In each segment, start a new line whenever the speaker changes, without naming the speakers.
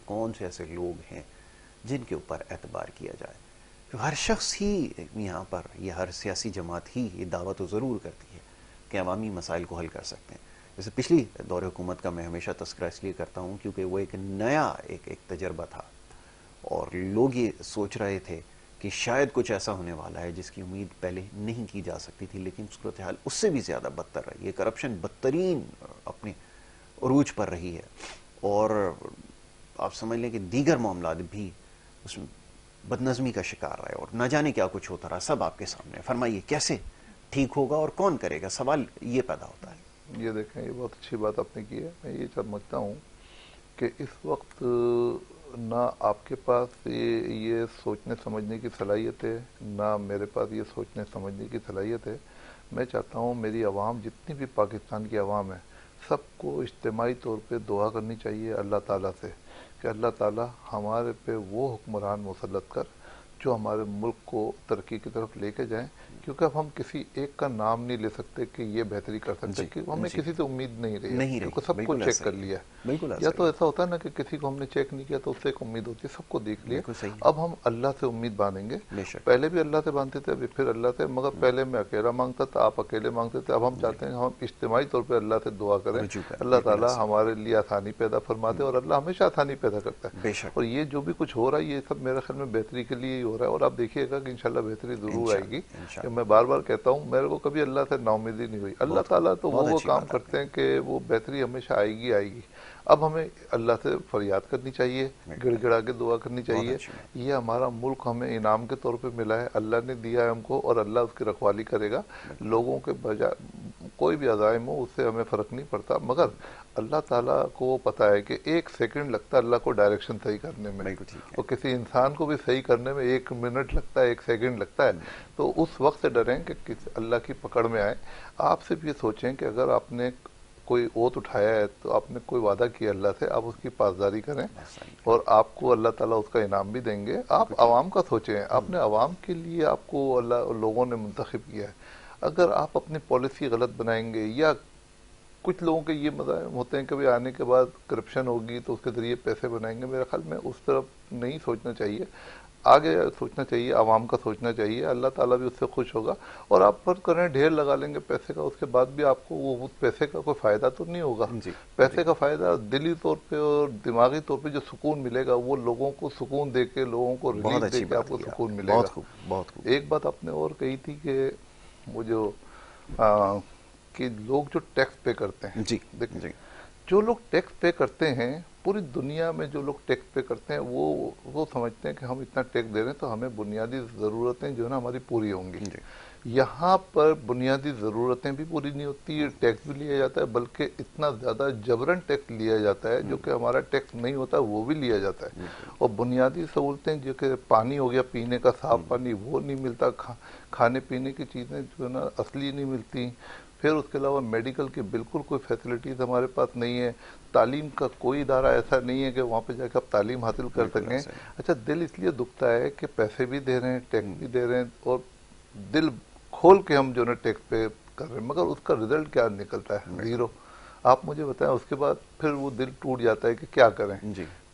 कौन से ऐसे लोग हैं जिनके ऊपर एतबार किया जाए। तो हर शख्स ही यहाँ पर, या हर सियासी जमात ही ये दावा तो ज़रूर करती है कि अवामी मसाइल को हल कर सकते हैं। जैसे पिछली दौर हुकूमत का मैं हमेशा तस्करा इसलिए करता हूँ क्योंकि वो एक नया एक तजर्बा था और लोग ये सोच रहे थे कि शायद कुछ ऐसा होने वाला है जिसकी उम्मीद पहले नहीं की जा सकती थी, लेकिन सूरत हाल उससे भी ज़्यादा बदतर रही है। करप्शन बदतरीन अपने उरूज पर रही है और आप समझ लें कि दीगर मामला भी उसमें बदनज़मी का शिकार रहा है और न जाने क्या कुछ होता रहा। सब आपके सामने। फरमाइए कैसे ठीक होगा और कौन करेगा, सवाल ये पैदा होता है।
ये देखें, ये बहुत अच्छी बात आपने की है। मैं ये समझता हूँ कि इस वक्त ना आपके पास ये सोचने समझने की सलाहियत है, ना मेरे पास ये सोचने समझने की सलाहियत है। मैं चाहता हूँ मेरी आवाम, जितनी भी पाकिस्तान की आवाम है, सबको इज्तिमाई तौर पे दुआ करनी चाहिए अल्लाह ताला से कि अल्लाह ताला हमारे पे वो हुक्मरान मुसल्लत कर जो हमारे मुल्क को तरक्की की तरफ लेके जाएं। क्योंकि अब हम किसी एक का नाम नहीं ले सकते कि ये बेहतरी कर सकते, कि हमें किसी से उम्मीद नहीं रही, क्योंकि सबको चेक कर लिया। या तो ऐसा होता है ना कि किसी को हमने चेक नहीं किया तो उससे एक उम्मीद होती है, सबको देख लिया। अब हम अल्लाह से उम्मीद बांधेंगे। पहले भी अल्लाह से बांधते थे, अभी फिर अल्लाह से, मगर पहले मैं अकेला मांगता था, आप अकेले मांगते थे। अब हम चाहते हैं हम इज्तिमाई तौर पर अल्लाह से दुआ करें, अल्लाह ताला हमारे लिए आसानी पैदा फरमाते, और अल्लाह हमेशा आसानी पैदा करता है। और ये जो भी कुछ हो रहा है ये सब मेरे ख्याल में बेहतरी के लिए ही हो रहा है, और आप देखिएगा कि इंशाल्लाह बेहतरी जरूर आएगी। मैं बार बार कहता हूँ, मेरे को कभी अल्लाह से नाउमीदी नहीं हुई। अल्लाह ताला तो वो काम करते हैं कि वो बेहतरी हमेशा आएगी आएगी। अब हमें अल्लाह से फरियाद करनी चाहिए, गिड़गिड़ा के दुआ करनी चाहिए। ये हमारा मुल्क हमें इनाम के तौर पे मिला है, अल्लाह ने दिया है हमको, और अल्लाह उसकी रखवाली करेगा। लोगों के बजाय कोई भी अज़ाइम हो उससे हमें फ़र्क नहीं पड़ता, मगर अल्लाह ताला को पता है कि 1 सेकंड लगता है अल्लाह को डायरेक्शन सही करने में, और किसी इंसान को भी सही करने में 1 मिनट लगता है, 1 सेकंड लगता है। तो उस वक्त से डरें कि अल्लाह की पकड़ में आए। आप सिर्फ ये सोचें कि अगर आपने कोई ओत उठाया है तो आपने कोई वादा किया अल्लाह से, आप उसकी पासदारी करें और आपको अल्लाह ताला उसका इनाम भी देंगे। आप आवाम का सोचें, आपने आवाम के लिए आपको अल्लाह लोगों ने मुंतखब किया है। अगर आप अपनी पॉलिसी गलत बनाएंगे, या कुछ लोगों के ये मज़ाहिर होते हैं कि भाई आने के बाद करप्शन होगी तो उसके ज़रिए पैसे बनाएंगे, मेरे ख्याल में उस तरफ नहीं सोचना चाहिए। आगे सोचना चाहिए, आवाम का सोचना चाहिए, अल्लाह ताला भी उससे खुश होगा। और आप फर्ज करें ढेर लगा लेंगे पैसे का, उसके बाद भी आपको वो उस पैसे का कोई फ़ायदा तो नहीं होगा। पैसे का फ़ायदा दिली तौर पे और दिमागी तौर पे जो सुकून मिलेगा, वो लोगों को सुकून दे के, लोगों को रिलीफ दे के आपको सुकून मिलेगा। एक बात आपने और कही थी कि वो जो कि लोग जो टैक्स पे करते हैं, देखिए जो लोग टैक्स पे करते हैं, पूरी दुनिया में जो लोग टैक्स पे करते हैं वो समझते हैं कि हम इतना टैक्स दे रहे हैं तो हमें बुनियादी ज़रूरतें जो है ना हमारी पूरी होंगी। यहाँ पर बुनियादी ज़रूरतें भी पूरी नहीं होती, टैक्स भी लिया जाता है, बल्कि इतना ज़्यादा जबरन टैक्स लिया जाता है जो कि हमारा टैक्स नहीं होता वो भी लिया जाता है। और बुनियादी सहूलतें जो कि पानी हो गया, पीने का साफ पानी वो नहीं मिलता, खाने पीने की चीज़ें जो है ना असली नहीं मिलती। फिर उसके अलावा मेडिकल की बिल्कुल कोई फैसिलिटीज़ हमारे पास नहीं है। तालीम का कोई इदारा ऐसा नहीं है कि वहाँ पे जाकर आप तालीम हासिल कर सकें। अच्छा, दिल इसलिए दुखता है कि पैसे भी दे रहे हैं, टैक्स भी दे रहे हैं, और दिल खोल के हम जो है टैक्स पे कर रहे हैं, मगर उसका रिजल्ट क्या निकलता है? ज़ीरो। आप मुझे बताएं, उसके बाद फिर वो दिल टूट जाता है कि क्या करें।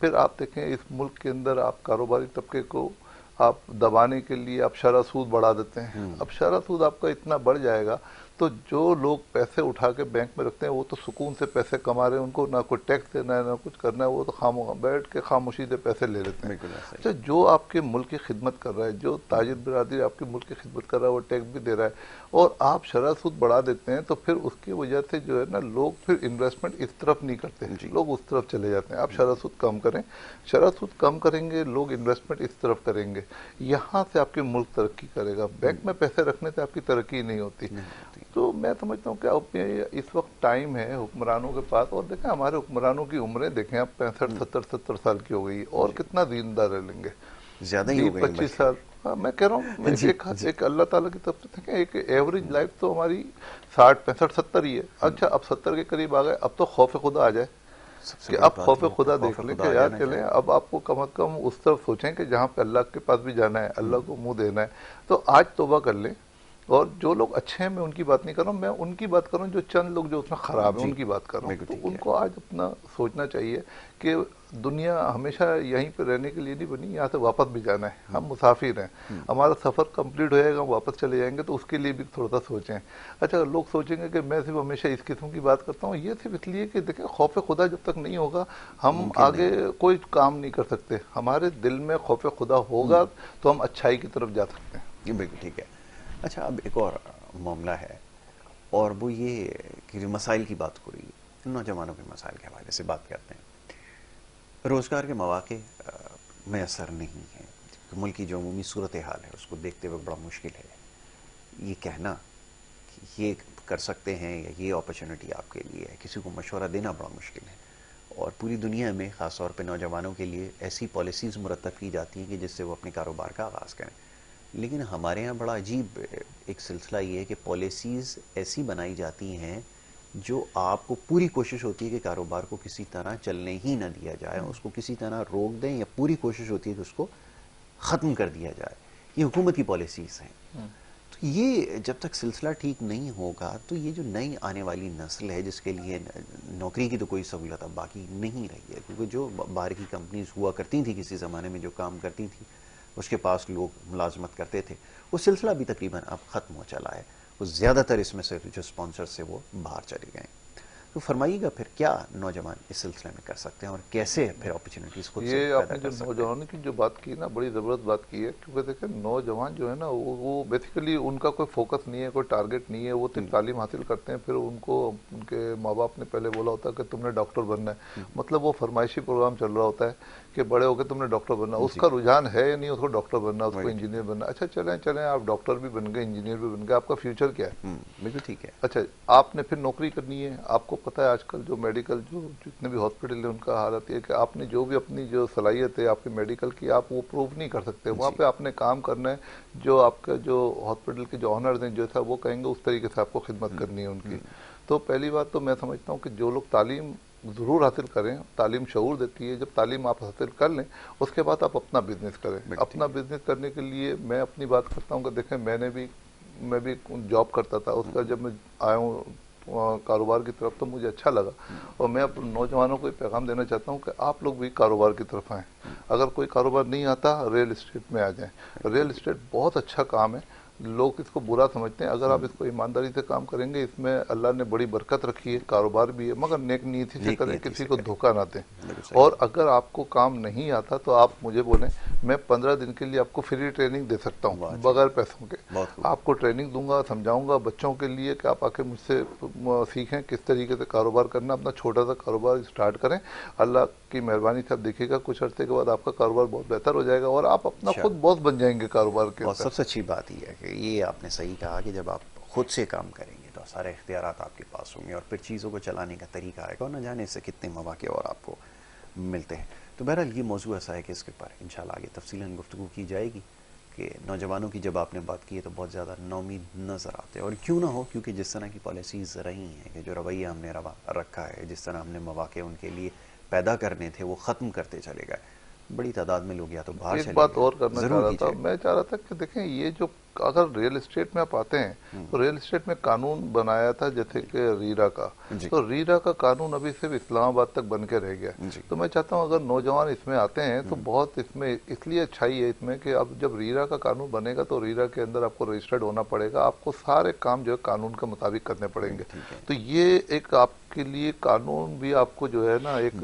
फिर आप देखें इस मुल्क के अंदर आप कारोबारी तबके को आप दबाने के लिए आप शरह सूद बढ़ा देते हैं। अब शरह सूद आपका इतना बढ़ जाएगा तो जो लोग पैसे उठा के बैंक में रखते हैं वो तो सुकून से पैसे कमा रहे हैं, उनको ना कोई टैक्स देना है ना कुछ करना है, वो तो बैठ के खामोशी से पैसे ले लेते हैं। अच्छा, जो आपके मुल्क की खिदमत कर रहा है, जो ताजिर बिरादरी आपके मुल्क की खिदमत कर रहा है, वो टैक्स भी दे रहा है और आप शरह सूद बढ़ा देते हैं, तो फिर उसकी वजह से जो है ना लोग फिर इन्वेस्टमेंट इस तरफ नहीं करते हैं, लोग उस तरफ चले जाते हैं। आप शरह सूद कम करें, शरह सूद कम करेंगे, लोग इन्वेस्टमेंट इस तरफ करेंगे, यहाँ से आपके मुल्क तरक्की करेगा। बैंक में पैसे रखने से आपकी तरक्की नहीं होती। तो मैं समझता हूँ कि इस वक्त टाइम है हुक्मरानों के पास, और देखें हमारे हुक्मरानों की उम्रें देखें आप 65, 70 साल की हो गई, और कितना जिंदा रह लेंगे,
ज्यादा ही हो गए
25 साल। मैं कह रहा हूँ एक अल्लाह ताला की तरफ से देखें, एक एवरेज लाइफ तो हमारी 60, 65, 70 ही है। अच्छा, अब 70 के करीब आ गए, अब तो खौफ खुदा आ जाए कि अब खौफ खुदा देख लें कि यार चलें, अब आपको कम अज कम उस तरफ सोचें कि जहाँ पे अल्लाह के पास भी जाना है, अल्लाह को मुंह देना है, तो आज तौबा कर लें और जो लोग अच्छे हैं मैं उनकी बात नहीं कर रहा हूँ, मैं उनकी बात कर रहा हूँ जो चंद लोग जो उसमें खराब है
जी,
उनकी बात कर रहा हूँ।
बिल्कुल
तो
ठीक है।
उनको आज अपना सोचना चाहिए कि दुनिया हमेशा यहीं पर रहने के लिए नहीं बनी, यहाँ से वापस भी जाना है, हम मुसाफिर हैं, हमारा सफ़र कंप्लीट हो जाएगा, हम वापस चले जाएंगे, तो उसके लिए भी थोड़ा सा सोचें। अच्छा, लोग सोचेंगे कि मैं सिर्फ हमेशा इस किस्म की बात करता हूँ, ये सिर्फ इसलिए कि देखें खौफ खुदा जब तक नहीं होगा हम
मुमकिन नहीं
आगे
है।
कोई काम नहीं कर सकते। हमारे दिल में खौफ खुदा होगा तो हम अच्छाई की तरफ जा सकते हैं।
ये बिल्कुल ठीक है। अच्छा, अब एक और मामला है, और वो ये कि जो मसाइल की बात हो रही है, नौजवानों के मसाइल के हवाले से बात करते हैं। रोज़गार के मौके मैसर नहीं हैं, मुल्क की जो अमूमी सूरत हाल है उसको देखते हुए बड़ा मुश्किल है ये कहना कि ये कर सकते हैं या ये अपॉर्चुनिटी आपके लिए है। किसी को मशवरा देना बड़ा मुश्किल है, और पूरी दुनिया में ख़ास तौर पे नौजवानों के लिए ऐसी पॉलिसीज़ मुरतब की जाती हैं कि जिससे वो अपने कारोबार का आगाज़ करें। लेकिन हमारे यहाँ बड़ा अजीब एक सिलसिला ये है कि पॉलिसीज़ ऐसी बनाई जाती हैं जो आपको पूरी कोशिश होती है कि कारोबार को किसी तरह चलने ही ना दिया जाए, उसको किसी तरह रोक दें, या पूरी कोशिश होती है कि उसको ख़त्म कर दिया जाए। ये हुकूमत की पॉलिसीज़ हैं। तो ये जब तक सिलसिला ठीक नहीं होगा तो ये जो नई आने वाली नस्ल है जिसके लिए नौकरी की तो कोई सहूलत अब बाकी नहीं रही है, क्योंकि जो बाहर की कंपनीज हुआ करती थी किसी ज़माने में, जो काम करती थी उसके पास लोग मुलाजमत करते थे, वो सिलसिला भी तकरीबन अब ख़त्म हो चला है। वो ज़्यादातर इसमें से जो स्पॉन्सर से वो बाहर चले गए। तो फरमाइएगा फिर क्या नौजवान इस सिलसिले में कर सकते हैं और कैसे फिर अपॉर्चुनिटीज़ खुद से
ये
पैदा
आपने जो
कर सकते हैं?
नौजवानों की जो बात की ना, बड़ी ज़बरदस्त बात की है, क्योंकि देखिए नौजवान जो है ना वो बेसिकली उनका कोई फोकस नहीं है, कोई टारगेट नहीं है, वो सिर्फ तालीम हासिल करते हैं। फिर उनको उनके माँ बाप ने पहले बोला होता है कि तुमने डॉक्टर बनना है, मतलब वो फरमाइशी प्रोग्राम चल रहा होता है कि बड़े होकर तुमने डॉक्टर बनना।
जी,
उसका रुझान है या नहीं उसको डॉक्टर बनना, उसको
वही।
इंजीनियर बनना। अच्छा, चलें चलें, आप डॉक्टर भी बन गए, इंजीनियर भी बन गए, आपका फ्यूचर क्या है?
बिल्कुल ठीक है।
अच्छा, आपने फिर नौकरी करनी है। आपको पता है आजकल जो मेडिकल जो जितने भी हॉस्पिटल है उनका हालत ये है कि आपने जो भी अपनी जो सलाहियत है आपकी मेडिकल की, आप वो प्रूव नहीं कर सकते। वहाँ
जी,
पे आपने काम करना है, जो आपका जो हॉस्पिटल के जो ऑनर्स हैं जो था वो कहेंगे उस तरीके से आपको खिदमत करनी है उनकी। तो पहली बात तो मैं समझता हूँ कि जो लोग तालीम ज़रूर हासिल करें, तालीम शऊर देती है। जब तालीम आप हासिल कर लें उसके बाद आप अपना बिजनेस करें।
बिल्कुल ठीक
अपना
है।
बिजनेस करने के लिए मैं अपनी बात करता हूँ कि देखें मैं भी जॉब करता था, उसका जब मैं आया हूँ कारोबार की तरफ तो मुझे अच्छा लगा। और मैं अब नौजवानों को एक पैगाम देना चाहता हूँ कि आप लोग भी कारोबार की तरफ आएँ। अगर कोई कारोबार नहीं आता, रियल इस्टेट में आ जाएं। रियल इस्टेट बहुत अच्छा काम है, लोग इसको बुरा समझते हैं। अगर आप इसको ईमानदारी से काम करेंगे, इसमें अल्लाह ने बड़ी बरकत रखी है, कारोबार भी है, मगर नेक नीयति से
नेक
करें,
नियति
किसी
से
को
करें।
धोखा ना दें।
बिल्कुल सही
और
बात।
अगर आपको काम नहीं आता तो आप मुझे बोलें, मैं 15 दिन के लिए आपको फ्री ट्रेनिंग दे सकता हूँ
वाह जी
बगैर
वाह,
पैसों के।
बहुत खूब।
आपको ट्रेनिंग दूंगा, समझाऊंगा बच्चों के लिए कि आप आके मुझसे सीखें किस तरीके से कारोबार करना, अपना छोटा सा कारोबार स्टार्ट करें। अल्लाह की मेहरबानी से आप देखिएगा कुछ अर्से के बाद आपका कारोबार बहुत बेहतर हो जाएगा और आप अपना
अच्छा,
खुद बॉस बन जाएंगे कारोबार के
और
अंदर।
सबसे अच्छी बात यह है कि ये आपने सही कहा कि जब आप खुद से काम करेंगे तो सारे इख्तियारात आपके पास होंगे, और फिर चीज़ों को चलाने का तरीका आएगा, और न जाने से कितने मौके और आपको मिलते हैं। तो बहरहाल ये मौजूद ऐसा है कि इसके ऊपर इंशाल्लाह आगे तफसीलन गुफ्तगू की जाएगी कि नौजवानों की जब आपने बात की है तो बहुत ज़्यादा नौमीद नज़र आते हैं, और क्यों ना हो, क्योंकि जिस तरह की पॉलिसीज़ रही हैं कि जो रवैया हमने रखा है, जिस तरह हमने मौके उनके लिए पैदा करने थे वो ख़त्म करते चले गए, बड़ी तादाद में लोग या तो बाहर
एक
चले
बात
गए।
और करना चाह
ज़रूर
रहा था,
कीजिए।
मैं चाह रहा था कि देखें ये जो अगर रियल एस्टेट में आप आते हैं तो रियल एस्टेट में कानून बनाया था जैसे कि रीरा का।
जी
तो रीरा का कानून अभी सिर्फ इस्लामाबाद तक बन के रह गया।
जी।
तो मैं चाहता हूं अगर नौजवान इसमें आते हैं तो बहुत इसमें इसलिए अच्छाई है इसमें कि अब जब रीरा का कानून बनेगा तो रीरा के अंदर आपको रजिस्टर्ड होना पड़ेगा, आपको सारे काम जो है कानून के मुताबिक करने पड़ेंगे।
ठीक है।
तो ये एक आपके लिए कानून भी आपको जो है ना एक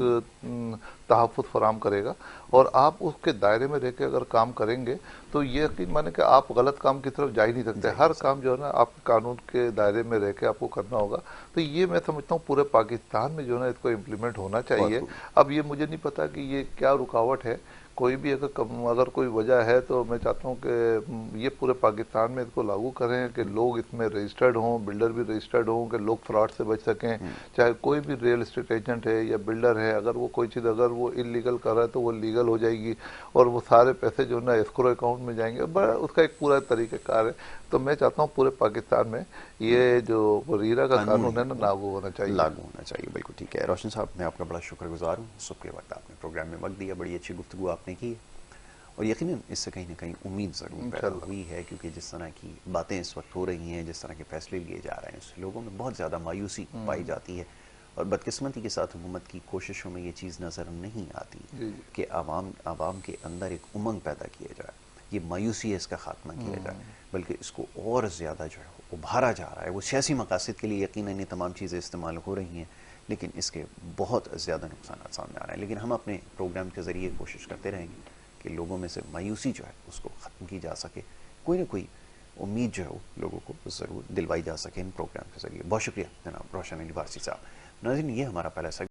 तहफ़्फ़ुज़ फराम करेगा, और आप उसके दायरे में रह के अगर काम करेंगे तो ये यकीन माने कि आप गलत काम की तरफ जा ही नहीं सकते। हर काम जो है ना आप कानून के दायरे में रह के आपको करना होगा। तो ये मैं समझता हूँ पूरे पाकिस्तान में जो है ना इसको इम्प्लीमेंट होना
बहुत
चाहिए।
खूब।
अब ये मुझे नहीं पता कि ये क्या रुकावट है, कोई भी अगर कोई वजह है तो मैं चाहता हूँ कि ये पूरे पाकिस्तान में इसको लागू करें कि लोग इसमें रजिस्टर्ड हों, बिल्डर भी रजिस्टर्ड हों, कि लोग फ्रॉड से बच सकें। चाहे कोई भी रियल एस्टेट एजेंट है या बिल्डर है, अगर वो कोई चीज़ अगर वो इलीगल कर रहा है तो वो लीगल हो जाएगी, और वो सारे पैसे जो है ना एस्क्रो अकाउंट में जाएंगे। बड़ा उसका एक पूरा तरीक़ाकार है। तो मैं चाहता हूँ पूरे पाकिस्तान में ये जो रीरा का कानून है ना लागू होना चाहिए।
लागू होना चाहिए, बिल्कुल ठीक है। रोशन साहब, मैं आपका बड़ा शुक्रगुजार हूँ, सुबह के वक्त आपने प्रोग्राम में वक्त दिया, बड़ी अच्छी गुफ्तगू आपने की। और यकीनन इससे कहीं ना कहीं उम्मीद ज़रूर पैदा
इंशाल्लाह।
हुई है, क्योंकि जिस तरह की बातें इस वक्त हो रही हैं, जिस तरह के फैसले लिए जा रहे हैं, उससे लोगों में बहुत ज़्यादा मायूसी पाई जाती है। और बदकिस्मती के साथ हुकूमत की कोशिशों में ये चीज़ नज़र नहीं आती
जी जी।
कि आवाम के अंदर एक उमंग पैदा किया जाए, ये मायूसी है, इसका खात्मा किया जाए, बल्कि इसको और ज़्यादा जो है उभारा जा रहा है। वो सियासी मकासद के लिए यकीनन ये तमाम चीज़ें इस्तेमाल हो रही हैं, लेकिन इसके बहुत ज़्यादा नुकसान सामने आ रहे हैं। लेकिन हम अपने प्रोग्राम के ज़रिए कोशिश करते रहेंगे कि लोगों में से मायूसी जो है उसको ख़त्म की जा सके, कोई ना कोई उम्मीद जो है वो लोगों को ज़रूर दिलवाई जा सके इन प्रोग्राम के ज़रिए। बहुत शुक्रिया जनाब रोशन अली वारसी साहब। नाज़रीन, ये हमारा पहला